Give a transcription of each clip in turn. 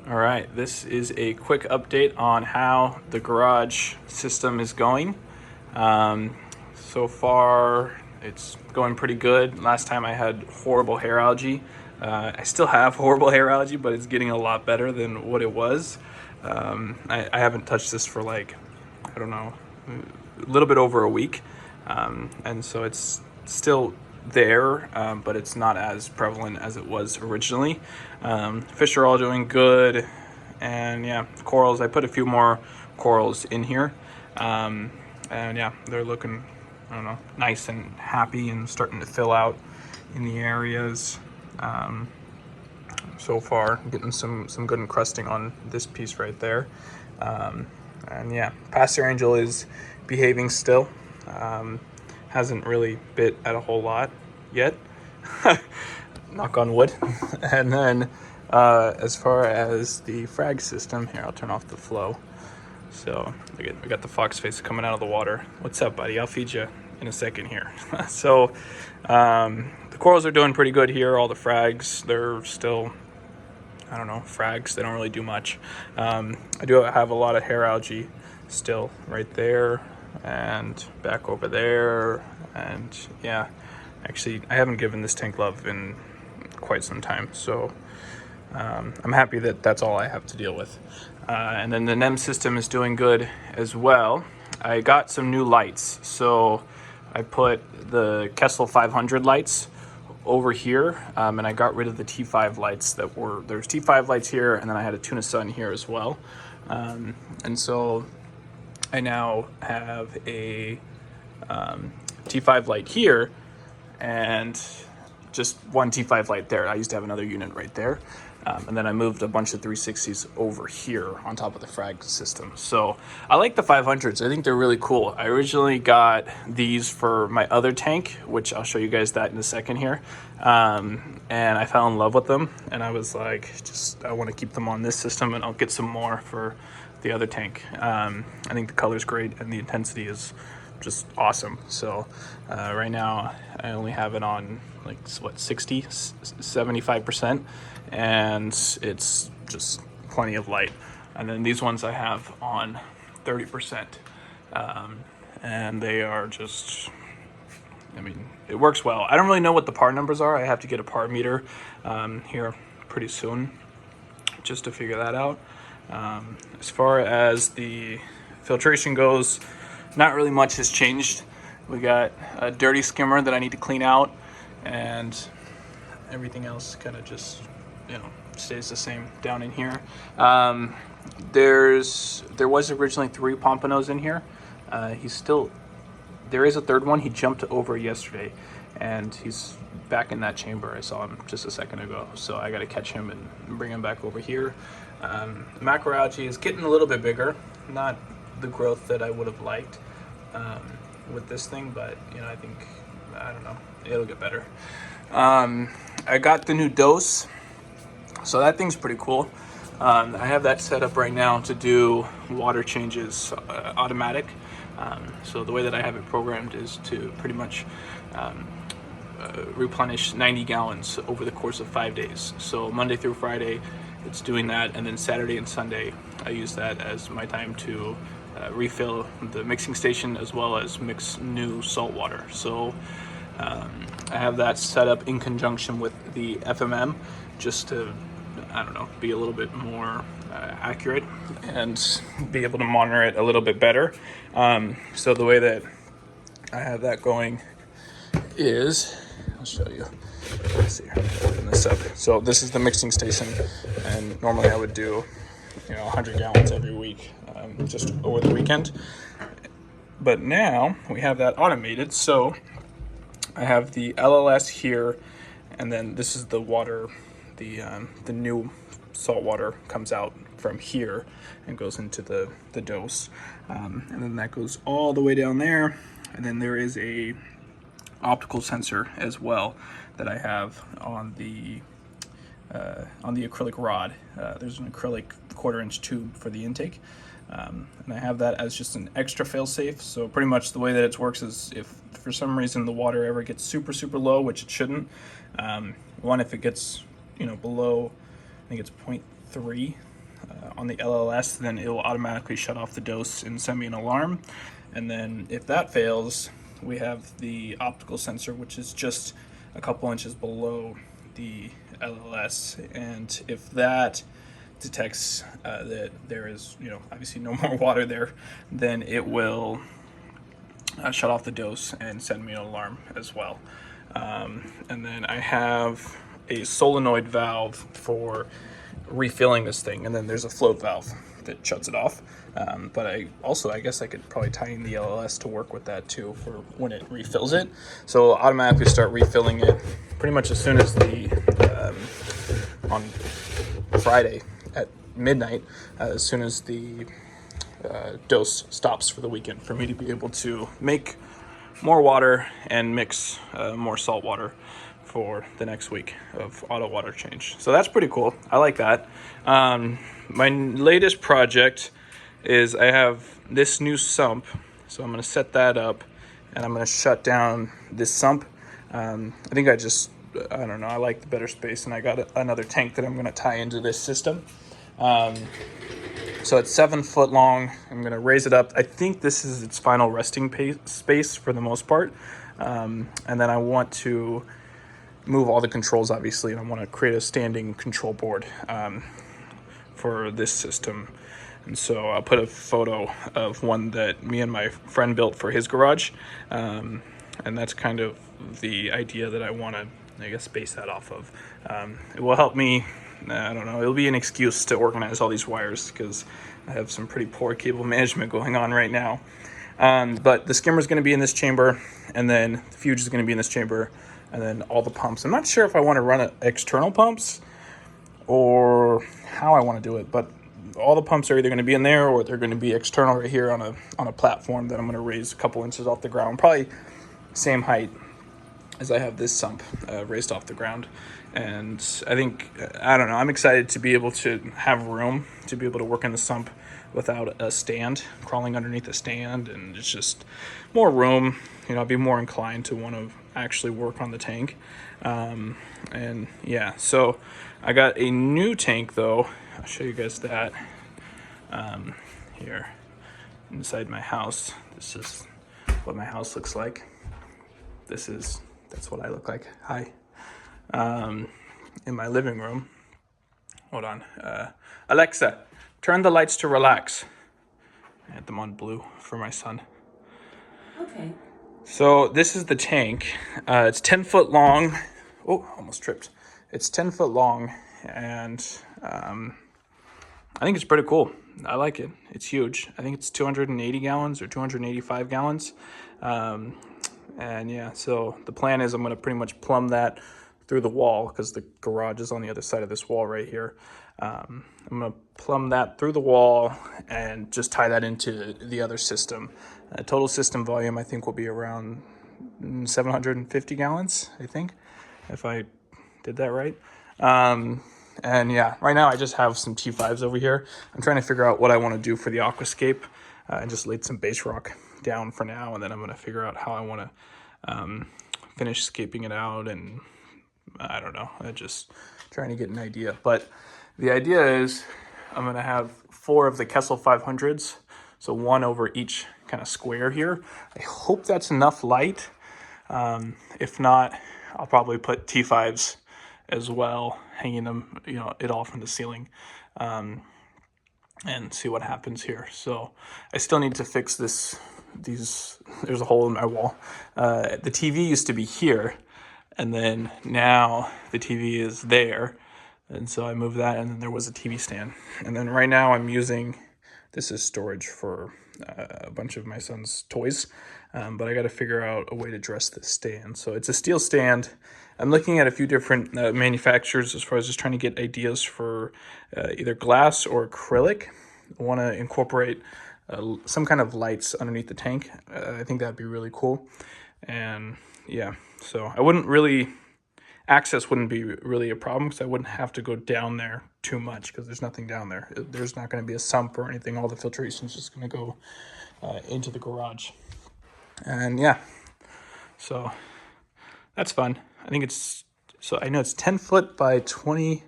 All right, this is a quick update on how the garage system is going. So far, it's going pretty good. Last time I had horrible hair algae. I still have horrible hair algae, but it's getting a lot better than what it was. I haven't touched this for like, I don't know, a little bit over a week. And so it's still there, but it's not as prevalent as it was originally. Fish are all doing good, and yeah, corals. I put a few more corals in here, and yeah, they're looking, I don't know, nice and happy and starting to fill out in the areas. So far, getting some good encrusting on this piece right there, and yeah, Pastor Angel is behaving still. Hasn't really bit at a whole lot yet. Knock on wood. And then as far as the frag system, here, I'll turn off the flow. So we got the fox face coming out of the water. What's up, buddy? I'll feed you in a second here. So the corals are doing pretty good here. All the frags, they're still, I don't know, frags. They don't really do much. I do have a lot of hair algae still right there and back over there. And yeah, actually, I haven't given this tank love in quite some time. So I'm happy that that's all I have to deal with. And then the NEM system is doing good as well. I got some new lights. So I put the Kessel 500 lights over here, and I got rid of the T5 lights there's T5 lights here, and then I had a Tuna Sun here as well. And so I now have a T5 light here and just one T5 light there. I used to have another unit right there. And then I moved a bunch of 360s over here on top of the frag system. So I like the 500s. I think they're really cool. I originally got these for my other tank, which I'll show you guys that in a second here. And I fell in love with them. And I was like, I want to keep them on this system, and I'll get some more for the other tank. I think the color's great and the intensity is just awesome. So right now I only have it on like 75%, and it's just plenty of light. And then these ones I have on 30%, and they are just, I mean, it works well. I don't really know what the par numbers are. I have to get a par meter here pretty soon just to figure that out. As far as the filtration goes, not really much has changed. We got a dirty skimmer that I need to clean out, and everything else kind of just, stays the same down in here. There was originally 3 pompanos in here. There is a third one. He jumped over yesterday, and he's back in that chamber. I saw him just a second ago, so I got to catch him and bring him back over here. Macroalgae is getting a little bit bigger, not the growth that I would have liked with this thing, but I don't know, it'll get better. I got the new dose, so that thing's pretty cool. I have that set up right now to do water changes automatic. So the way that I have it programmed is to pretty much replenish 90 gallons over the course of 5 days. So Monday through Friday, it's doing that, and then Saturday and Sunday, I use that as my time to refill the mixing station as well as mix new salt water. So I have that set up in conjunction with the FMM just to, I don't know, be a little bit more accurate and be able to monitor it a little bit better. So the way that I have that going is, I'll show you. Let's see here, open this up. So this is the mixing station, and normally I would do 100 gallons every week, just over the weekend. But now we have that automated, so I have the LLS here, and then this is the water, the new salt water comes out from here and goes into the dose, and then that goes all the way down there, and then there is a optical sensor as well that I have on the acrylic rod. There's an acrylic 1/4 inch tube for the intake, and I have that as just an extra fail-safe. So pretty much the way that it works is if for some reason the water ever gets super low, which it shouldn't, if it gets below, I think it's 0.3 on the LLS, then it will automatically shut off the dose and send me an alarm. And then if that fails, we have the optical sensor, which is just a couple inches below the LLS. And if that detects that there is, obviously no more water there, then it will shut off the dose and send me an alarm as well. And then I have a solenoid valve for refilling this thing, and then there's a float valve that shuts it off. But I guess I could probably tie in the LLS to work with that too for when it refills it. So it'll automatically start refilling it pretty much as soon as on Friday at midnight, as soon as the dose stops for the weekend, for me to be able to make more water and mix more salt water for the next week of auto water change. So that's pretty cool. I like that. My latest project is I have this new sump. So I'm going to set that up and I'm going to shut down this sump. I think I don't know, I like the better space, and I got another tank that I'm going to tie into this system. So it's 7 foot long. I'm going to raise it up. I think this is its final resting space for the most part. And then I want to move all the controls, obviously, and I want to create a standing control board for this system. And so I'll put a photo of one that me and my friend built for his garage. And that's kind of the idea that I want to, base that off of. It will help me. I don't know, it'll be an excuse to organize all these wires because I have some pretty poor cable management going on right now. But the skimmer is going to be in this chamber, and then the fuge is going to be in this chamber, and then all the pumps. I'm not sure if I want to run external pumps or how I want to do it, but all the pumps are either going to be in there or they're going to be external right here on a platform that I'm going to raise a couple inches off the ground, probably same height as I have this sump raised off the ground. And I think, I don't know, I'm excited to be able to have room to be able to work in the sump without a stand, crawling underneath a stand, and it's just more room. I'll be more inclined to want to actually work on the tank. And yeah, so I got a new tank though. I'll show you guys that here inside my house. This is what my house looks like. That's what I look like. Hi. In my living room. Hold on. Alexa, turn the lights to relax. I had them on blue for my son. Okay. So this is the tank. It's 10 foot long. Oh, almost tripped. It's 10 foot long, and I think it's pretty cool. I like it. It's huge. I think it's 280 gallons or 285 gallons. And yeah, so the plan is I'm going to pretty much plumb that through the wall because the garage is on the other side of this wall right here. I'm going to plumb that through the wall and just tie that into the other system. Total system volume, I think, will be around 750 gallons, I think, if I did that right. And yeah, right now I just have some T5s over here. I'm trying to figure out what I want to do for the aquascape. I just laid some base rock down for now, and then I'm going to figure out how I want to finish scaping it out, and I don't know. I'm just trying to get an idea. But the idea is I'm going to have 4 of the Kessel 500s, so 1 over each kind of square here. I hope that's enough light. If not, I'll probably put T5s as well, hanging them, it all from the ceiling, and see what happens here. So I still need to fix there's a hole in my wall. The TV used to be here, and then now the TV is there. And so I moved that, and then there was a TV stand. And then right now this is storage for a bunch of my son's toys. But I got to figure out a way to dress this stand. So it's a steel stand. I'm looking at a few different manufacturers as far as just trying to get ideas for either glass or acrylic. I want to incorporate some kind of lights underneath the tank. I think that'd be really cool. And yeah, so access wouldn't be really a problem because I wouldn't have to go down there too much because there's nothing down there. There's not going to be a sump or anything. All the filtration is just going to go into the garage. And yeah, so that's fun. I know it's 10 foot by 28,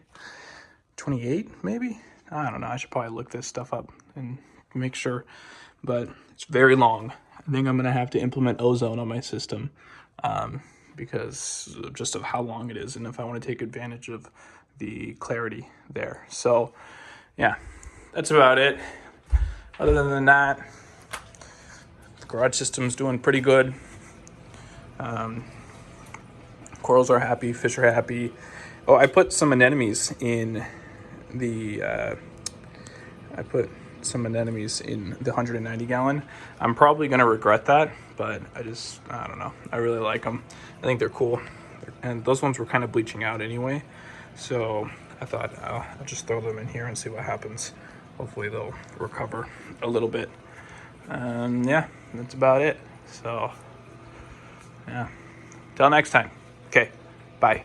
maybe I don't know. I should probably look this stuff up and make sure, but it's very long. I think I'm gonna have to implement ozone on my system because just of how long it is, and if I want to take advantage of the clarity there. So, yeah, that's about it. Other than that, the garage system's doing pretty good. Corals are happy, fish are happy. Oh, I put some anemones in the I put some anemones in the 190 gallon. I'm probably gonna regret that, but I don't know. I really like them. I think they're cool, and those ones were kind of bleaching out anyway. So I thought I'll just throw them in here and see what happens. Hopefully they'll recover a little bit. Yeah, that's about it. So yeah, till next time. Okay, bye.